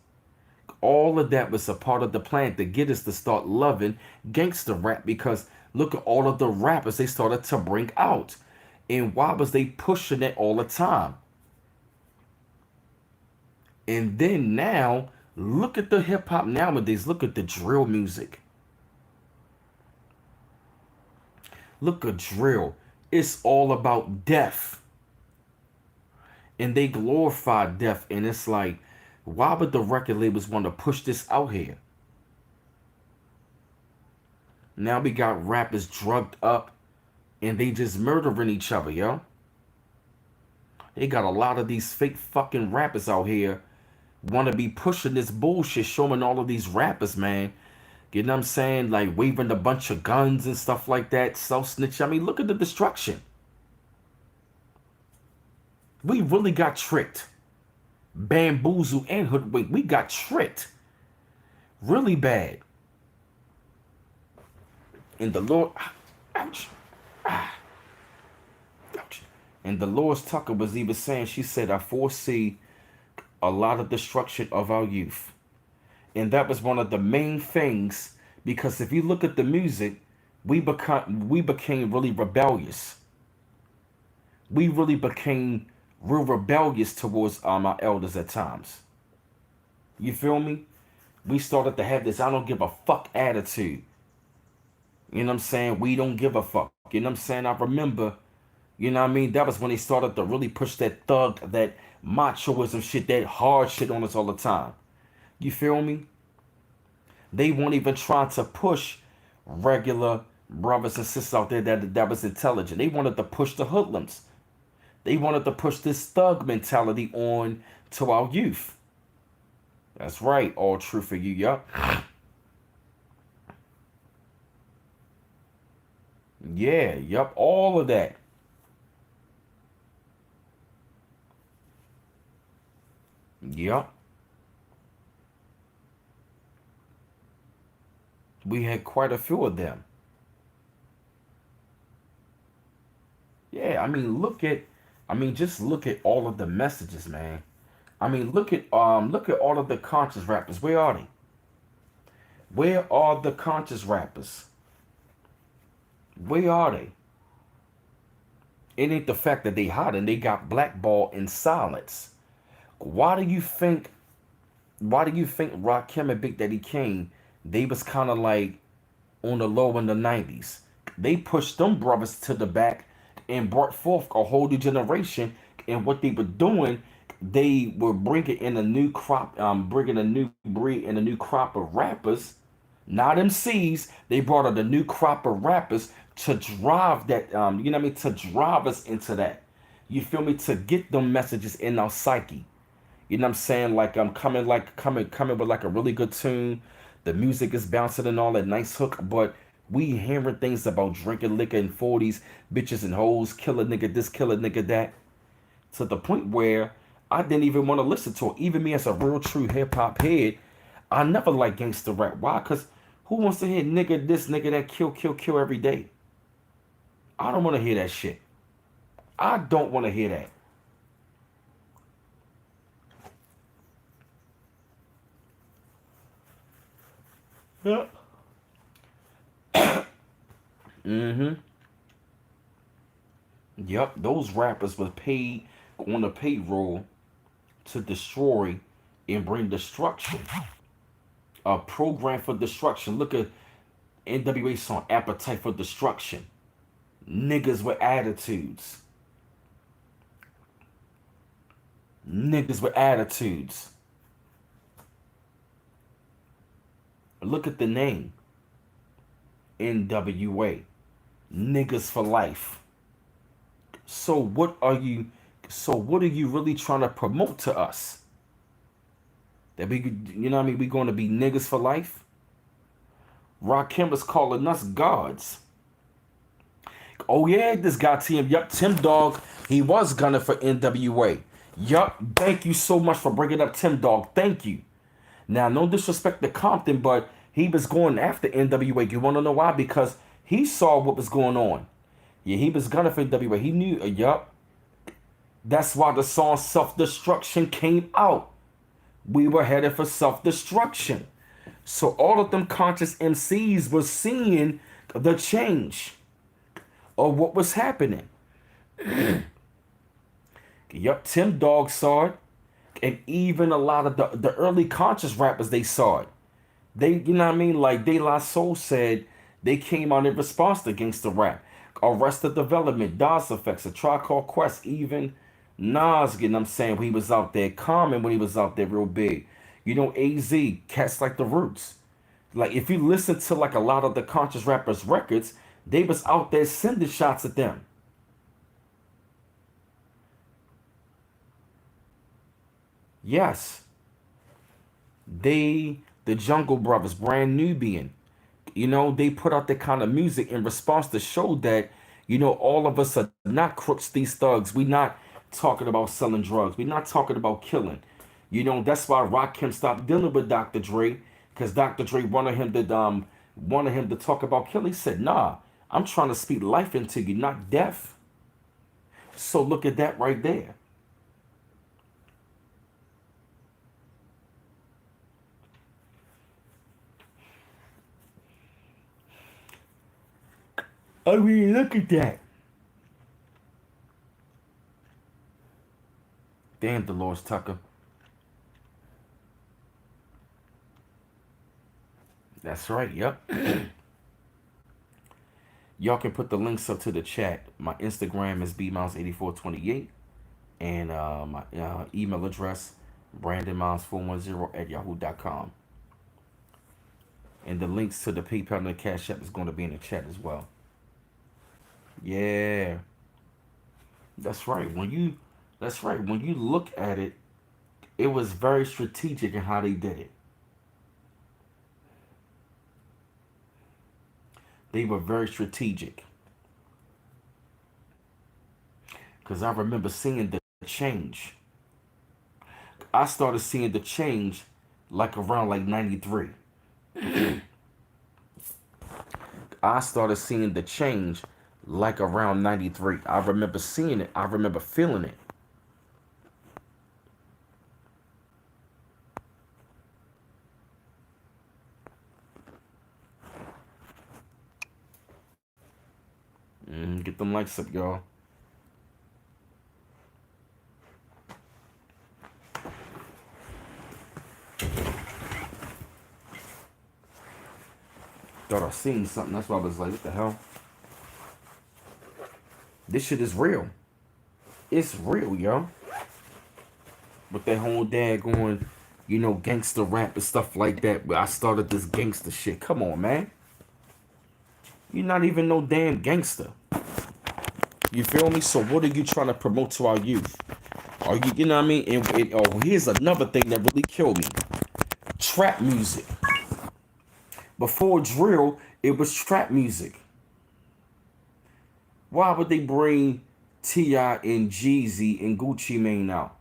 All of that was a part of the plan to get us to start loving gangster rap because look at all of the rappers they started to bring out. And why was they pushing it all the time? And then now, look at the hip hop nowadays. Look at the drill music. Look at drill. It's all about death. And they glorify death. And it's like, why would the record labels want to push this out here? Now we got rappers drugged up and they just murdering each other, yo. They got a lot of these fake fucking rappers out here want to be pushing this bullshit, showing all of these rappers, man. You know what I'm saying? Like waving a bunch of guns and stuff like that, self snitch. I mean, look at the destruction. We really got tricked. Bamboozled and hoodwinked. We got tricked. Really bad. And the Lord, ouch, ouch. And Dolores Tucker was even saying, she said, I foresee a lot of destruction of our youth. And that was one of the main things because if you look at the music, we became really rebellious. We really became real rebellious towards our elders at times. You feel me? We started to have this I don't give a fuck attitude. You know what I'm saying? We don't give a fuck. You know what I'm saying? I remember, you know what I mean? That was when they started to really push that thug, that machoism shit, that hard shit on us all the time. You feel me? They weren't even trying to push regular brothers and sisters out there that was intelligent. They wanted to push the hoodlums. They wanted to push this thug mentality on to our youth. That's right. All true for you, yup. Yeah, yup. All of that. Yup. We had quite a few of them. Yeah, I mean, just look at all of the messages, man. I mean, look at all of the conscious rappers. Where are they? Where are the conscious rappers? Where are they? It ain't the fact that they hot and they got blackballed in silence. Why do you think? Why do you think Rakim and Big Daddy Kane? They was kind of like on the low in the '90s. They pushed them brothers to the back and brought forth a whole new generation. And what they were doing, they were bringing in a new crop, bringing a new breed and a new crop of rappers. Not MCs. They brought out a new crop of rappers to drive that, you know what I mean, to drive us into that. You feel me? To get them messages in our psyche. You know what I'm saying? Like I'm coming, coming with like a really good tune. The music is bouncing and all that nice hook, but we hearing things about drinking liquor in 40s, bitches and hoes, kill a nigga this, kill a nigga that, to the point where I didn't even want to listen to it. Even me as a real true hip hop head, I never liked gangster rap. Why? Cause who wants to hear nigga this, nigga that, kill, kill, kill every day? I don't want to hear that shit. I don't want to hear that. Yeah. Mm-hmm. Yep, those rappers were paid on the payroll to destroy and bring destruction. A program for destruction. Look at NWA song Appetite for Destruction. Niggas with attitudes. Niggas with attitudes. Look at the name. NWA. Niggas for life. So what are you really trying to promote to us? That we, you know what I mean, we going to be niggas for life? Rakim was calling us gods. Oh yeah, this guy Tim. Yup, Tim Dog. He was gunning for NWA. Yup. Thank you so much for bringing up Tim Dog. Thank you. Now, no disrespect to Compton, but he was going after NWA. You want to know why? Because he saw what was going on. Yeah, he was gunning for NWA. He knew. Yup. That's why the song Self Destruction came out. We were headed for self destruction. So all of them conscious MCs were seeing the change of what was happening. Yup, Tim Dog saw it. And even a lot of the early conscious rappers, they saw it. They, you know what I mean? Like De La Soul said, they came out in response to gangster rap. Arrested Development, DOS Effects, A Tribe Called Quest, even Nas, you know what I'm saying, when he was out there. Common when he was out there real big. You know, AZ, cats like The Roots. Like if you listen to like a lot of the conscious rappers' records, they was out there sending shots at them. Yes. The Jungle Brothers, Brand Nubian, you know, they put out that kind of music in response to show that, you know, all of us are not crooks, these thugs. We not talking about selling drugs. We not talking about killing. You know, that's why Rakim stopped dealing with Dr. Dre, because Dr. Dre wanted him to talk about killing. He said, nah, I'm trying to speak life into you, not death. So look at that right there. I mean, look at that. Damn, Delores Tucker. That's right. Yep. Y'all can put the links up to the chat. My Instagram is bmiles8428, and my email address brandonmiles410 at yahoo.com. And the links to the PayPal and the Cash App is going to be in the chat as well. Yeah, that's right. That's right. When you look at it, it was very strategic in how they did it. They were very strategic. Because I remember seeing the change. I started seeing the change like around like 93. I started seeing the change like around 93. I remember seeing it. I remember feeling it. Get them likes up, y'all. Thought I seen something. That's why I was like, what the hell? This shit is real. It's real, yo. With that whole dad going, gangster rap and stuff like that. But I started this gangster shit. Come on, man. You're not even no damn gangster. You feel me? So what are you trying to promote to our youth? Are you know what I mean? Oh, here's another thing that really killed me. Trap music. Before drill, it was trap music. Why would they bring T.I. and Jeezy and Gucci Mane out?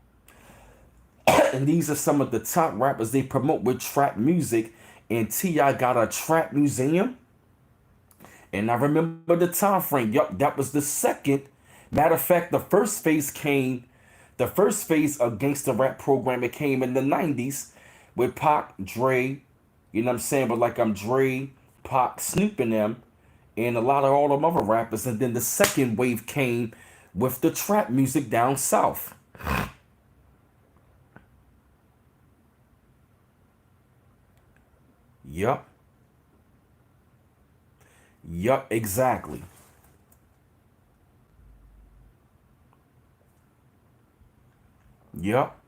And these are some of the top rappers they promote with trap music. And T.I. got a trap museum. And I remember the time frame. Yup, that was the second. Matter of fact, the first phase of gangster rap program, it came in the 90s with Pac, Dre, you know what I'm saying? But like I'm Dre, Pac, Snoop and them, and a lot of all them other rappers. And then the second wave came with the trap music down south. Yup. Yup, exactly. Yup.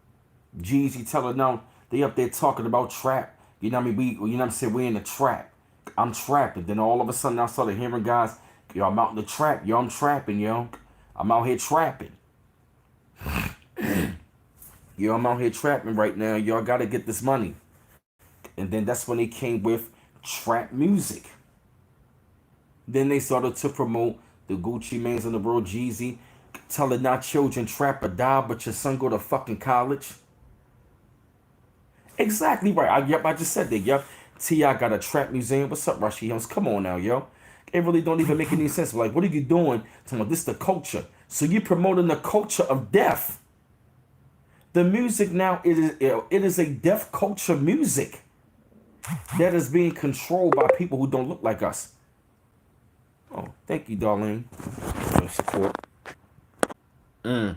Jeezy telling now they up there talking about trap. You know what I mean? You know what I'm saying? We in the trap. I'm trapping. Then all of a sudden I started hearing guys, yo, I'm out in the trap. Yo, I'm trapping, yo. I'm out here trapping. Yo, I'm out here trapping right now. Y'all gotta get this money. And then that's when they came with trap music. Then they started to promote the Gucci Manes in the world, Jeezy, telling not children trap or die, but your son go to fucking college. Exactly right. Yep, I just said that. Yep. T.I. got a trap museum. What's up, Rushy Helms? Come on now, yo. It really don't even make any sense. Like, what are you doing? This is the culture. So you're promoting the culture of death. The music now, it is a deaf culture music that is being controlled by people who don't look like us. Oh, thank you, Darlene, for your support. Mm,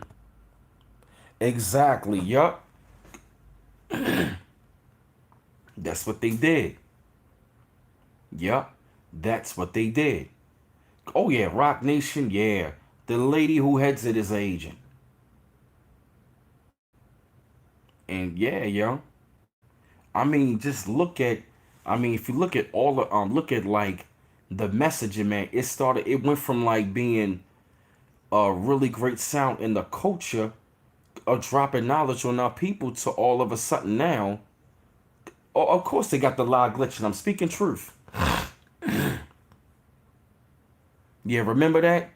exactly. Yup. That's what they did. Yup. That's what they did. Oh yeah, Rock Nation. Yeah, the lady who heads it is an agent. And yeah, yo. I mean, just look at. I mean, if you look at all the look at like the messaging, man. It went from like being a really great sound in the culture of dropping knowledge on our people to all of a sudden now. Oh, of course they got the lie glitching. I'm speaking truth. Yeah, remember that?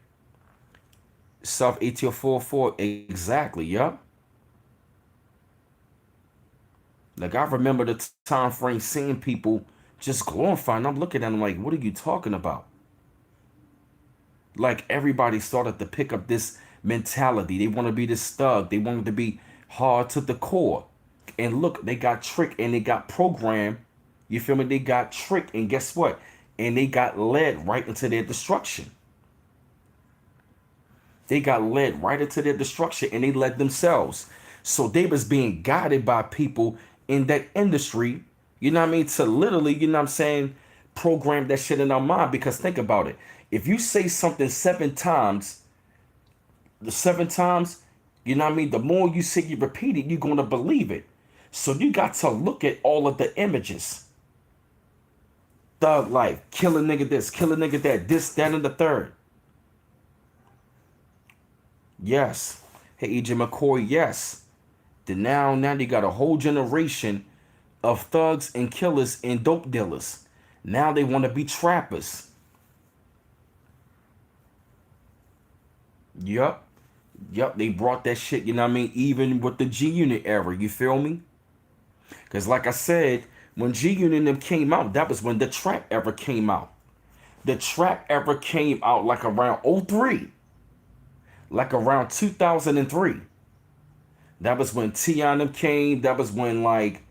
South 8044. Exactly, yup. Like I remember the time frame seeing people just glorifying. I'm looking at them like, what are you talking about? Like everybody started to pick up this mentality. They want to be this thug. They wanted to be hard to the core. And look, they got tricked and they got programmed. You feel me? They got tricked and guess what? And they got led right into their destruction. They got led right into their destruction and they led themselves. So they was being guided by people in that industry, you know what I mean, to literally, you know what I'm saying, program that shit in our mind. Because think about it. If you say something the 7 times, you know what I mean, the more you say you repeat it, you're going to believe it. So you got to look at all of the images. Thug life, kill a nigga this, kill a nigga that, this, that, and the third. Yes. Hey, EJ McCoy, yes. Then now you got a whole generation of thugs and killers and dope dealers. Now they want to be trappers. Yup. Yup, they brought that shit, you know what I mean? Even with the G Unit era, you feel me? Because like I said, when G Unit them came out, that was when the trap era came out. The trap era came out like around '03, like around 2003. That was when T.I. them came. That was when like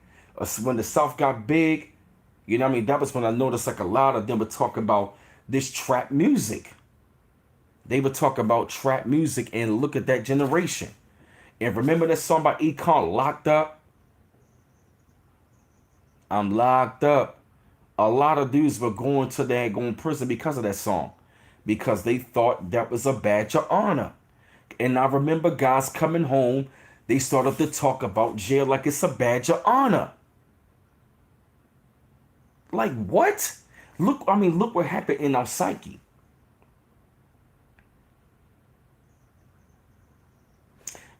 when the South got big. You know what I mean? That was when I noticed like a lot of them were talking about this trap music. They would talk about trap music and look at that generation. And remember that song by Econ, Locked Up? I'm locked up. A lot of dudes were going to prison because of that song. Because they thought that was a badge of honor. And I remember guys coming home They started to talk about jail like it's a badge of honor. Like what? Look, I mean, look what happened in our psyche.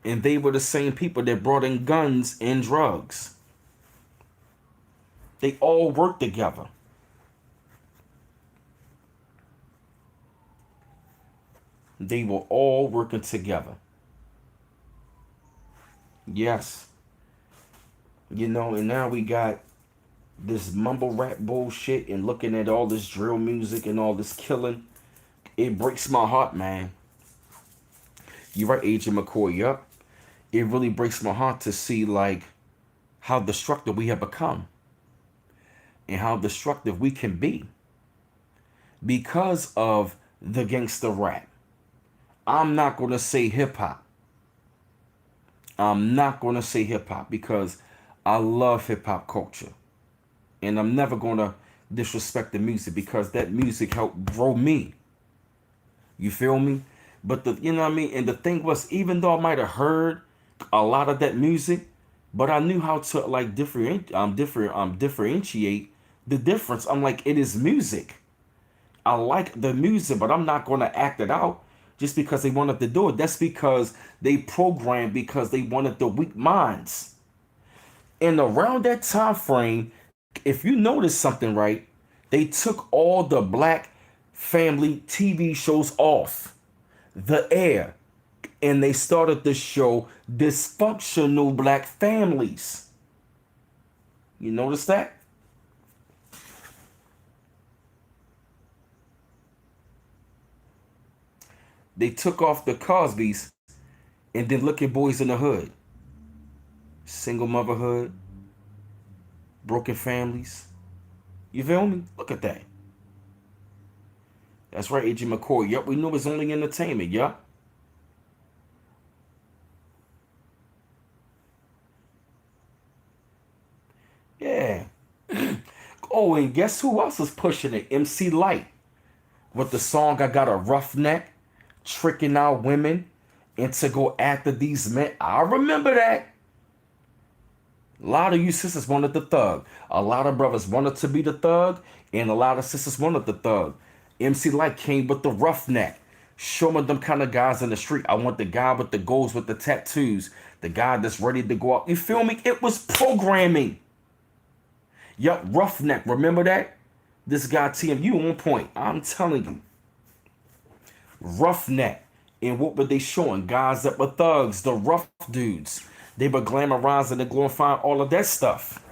And they were the same people that brought in guns and drugs. They all worked together. They were all working together. Yes. And now we got this mumble rap bullshit and looking at all this drill music and all this killing. It breaks my heart, man. You're right, Agent McCoy. Yup. It really breaks my heart to see like how destructive we have become and how destructive we can be because of the gangster rap. I'm not gonna say hip hop. I'm not gonna say hip hop because I love hip hop culture. And I'm never gonna disrespect the music because that music helped grow me. You feel me? But you know what I mean? And the thing was, even though I might have heard a lot of that music, but I knew how to like differentiate the difference. I'm like, it is music. I like the music, but I'm not gonna act it out just because they wanted to do it. That's because they programmed because they wanted the weak minds. And around that time frame, if you notice something right, they took all the black family TV shows off the air and they started to show dysfunctional black families. You notice that? They took off the Cosbys and then look at Boys in the Hood. Single motherhood, broken families. You feel me? Look at that. That's right, Agent McCoy. Yup, we knew it was only entertainment. Yup. Yeah. Oh, and guess who else was pushing it? MC Light with the song "I Got a Roughneck," tricking out women and to go after these men. I remember that. A lot of you sisters wanted the thug. A lot of brothers wanted to be the thug, and a lot of sisters wanted the thug. MC Light came with the roughneck, showing them kind of guys in the street. I want the guy with the goals with the tattoos, the guy that's ready to go out. You feel me? It was programming. Yup, roughneck. Remember that? This guy TMU on point. I'm telling you, roughneck. And what were they showing? Guys that were thugs, the rough dudes. They were glamorizing and glorifying all of that stuff.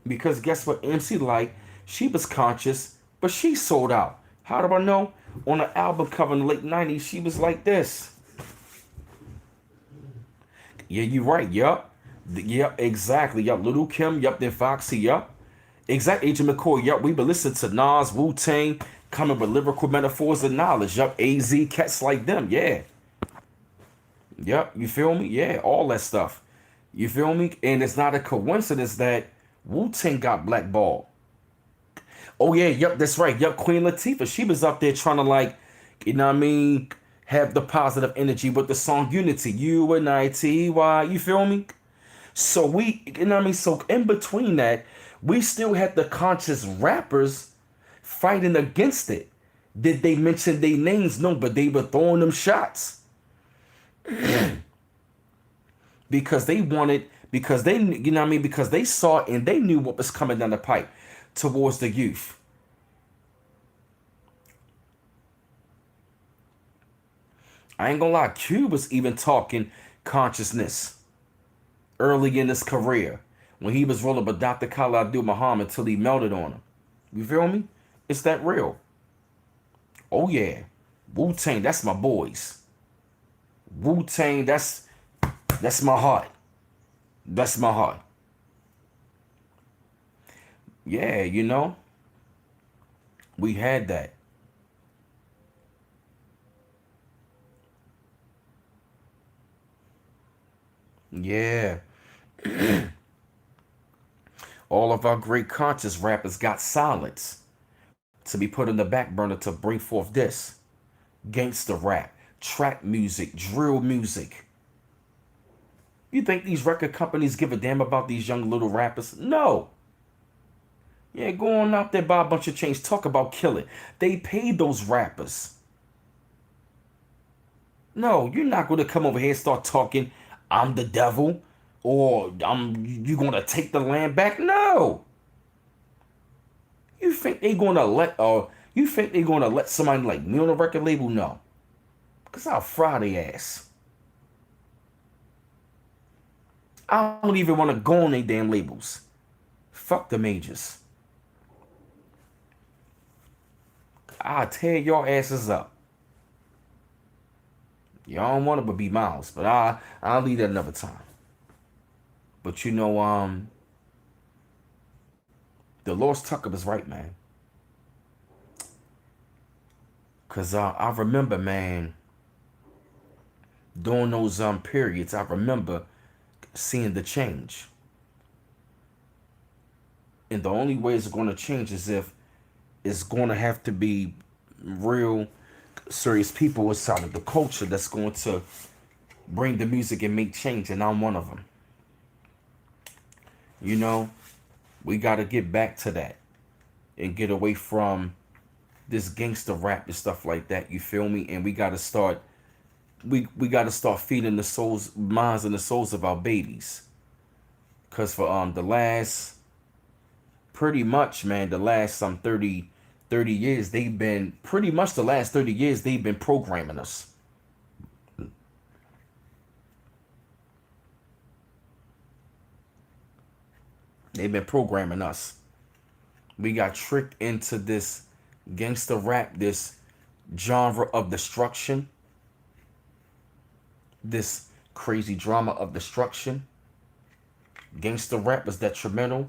Because guess what? MC Light, she was conscious, but she sold out. How do I know? On an album cover in the late 90s, she was like this. Yeah, you right. Yup. Yup, exactly. Yup, Little Kim. Yup, then Foxy. Yup. Exact Agent McCoy. Yup, we been listening to Nas, Wu Tang, coming with lyrical metaphors and knowledge. Yup, AZ, cats like them. Yeah. Yup, you feel me? Yeah, all that stuff. You feel me? And it's not a coincidence that Wu Tang got blackballed. Oh yeah, yep, that's right. Yep, Queen Latifah. She was up there trying to like, you know what I mean, have the positive energy with the song Unity. UNITY. You feel me? So you know what I mean? So in between that, we still had the conscious rappers fighting against it. Did they mention their names? No, but they were throwing them shots because they wanted, because they, you know what I mean, because they saw it and they knew what was coming down the pipe towards the youth. I ain't gonna lie, Q was even talking consciousness early in his career when he was rolling with Dr. Khalid Abdul Muhammad till he melted on him. You feel me? It's that real. Oh yeah. Wu Tang, that's my boys. Wu Tang, that's my heart. That's my heart. Yeah, we had that. Yeah. All of our great conscious rappers got silence to be put in the back burner to bring forth this gangster rap, trap music, drill music. You think these record companies give a damn about these young little rappers? No. Yeah, go on out there, buy a bunch of chains, talk about killing. They paid those rappers. No, you're not going to come over here and start talking, I'm the devil, or you going to take the land back. No. You think they going to let somebody like me on a record label? No. Because I'll fry their ass. I don't even want to go on their damn labels. Fuck the majors. I'll tear your asses up. Y'all don't want it but be Miles, but I'll leave that another time. But Delores Tucker was right, man. Cause I remember, man, during those periods, I remember seeing the change. And the only way it's going to change is if it's going to have to be real serious people inside of the culture that's going to bring the music and make change, and I'm one of them. You know, we got to get back to that and get away from this gangster rap and stuff like that. You feel me? And we got to start. We got to start feeding the souls, minds, and the souls of our babies. Cause for the last, pretty much, man, the last 30 years, they've been pretty much the last 30 years they've been programming us. They've been programming us. We got tricked into this gangster rap, this genre of destruction, this crazy drama of destruction. Gangster rap is detrimental.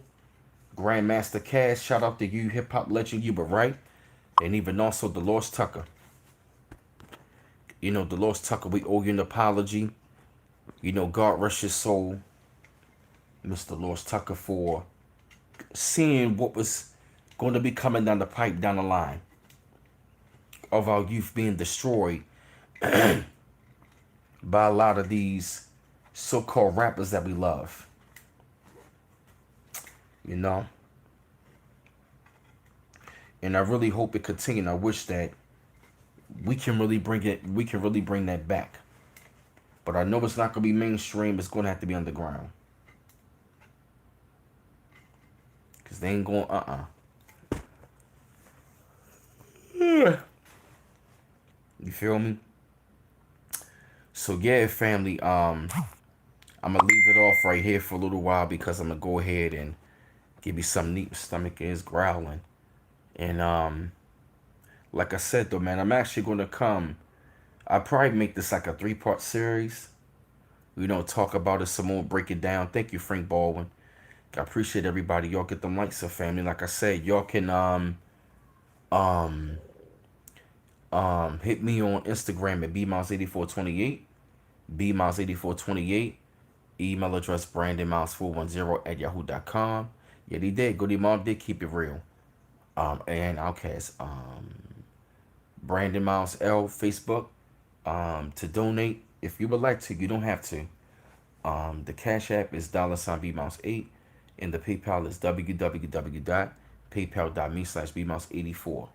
Grandmaster Cash, shout out to you, hip hop legend, you were right. And even also Delores Tucker. You know, Delores Tucker, we owe you an apology. You know, God rest his soul, Mr. Delores Tucker, for seeing what was going to be coming down the pipe down the line of our youth being destroyed by a lot of these so-called rappers that we love. You know? And I really hope it continues. I wish that we can really bring that back. But I know it's not going to be mainstream. It's going to have to be underground. Because they ain't going, You feel me? So yeah, family, I'm gonna leave it off right here for a little while because I'm gonna go ahead and give you some neat. Stomach is growling. And like I said though, man, I'm actually gonna come. I'll probably make this like a 3-part series. We don't talk about it some more, break it down. Thank you, Frank Baldwin. I appreciate everybody. Y'all get them likes, so family. Like I said, y'all can um hit me on Instagram at bmiles8428, bmiles8428, email address brandonmiles410 at yahoo.com. Yeah, they did. Goody Mom did keep it real. And Outcast, Brandon Miles L, Facebook, to donate if you would like to. You don't have to. The Cash App is $bmiles8, and the PayPal is www.paypal.me/bmiles84.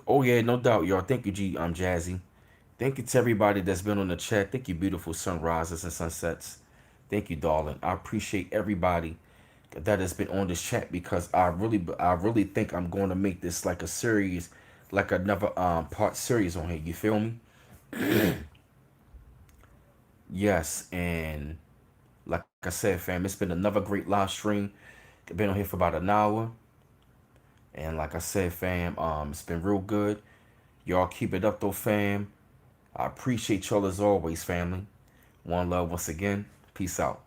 Oh yeah, no doubt, y'all. Thank you, Jazzy. Thank you to everybody that's been on the chat. Thank you, beautiful sunrises and sunsets. Thank you, darling. I appreciate everybody that has been on this chat because I really think I'm going to make this like a series, like another part series on here. You feel me? Yes, and like I said, fam, it's been another great live stream. I've been on here for about an hour. And like I said, fam, it's been real good. Y'all keep it up though, fam. I appreciate y'all as always, family. One love once again. Peace out.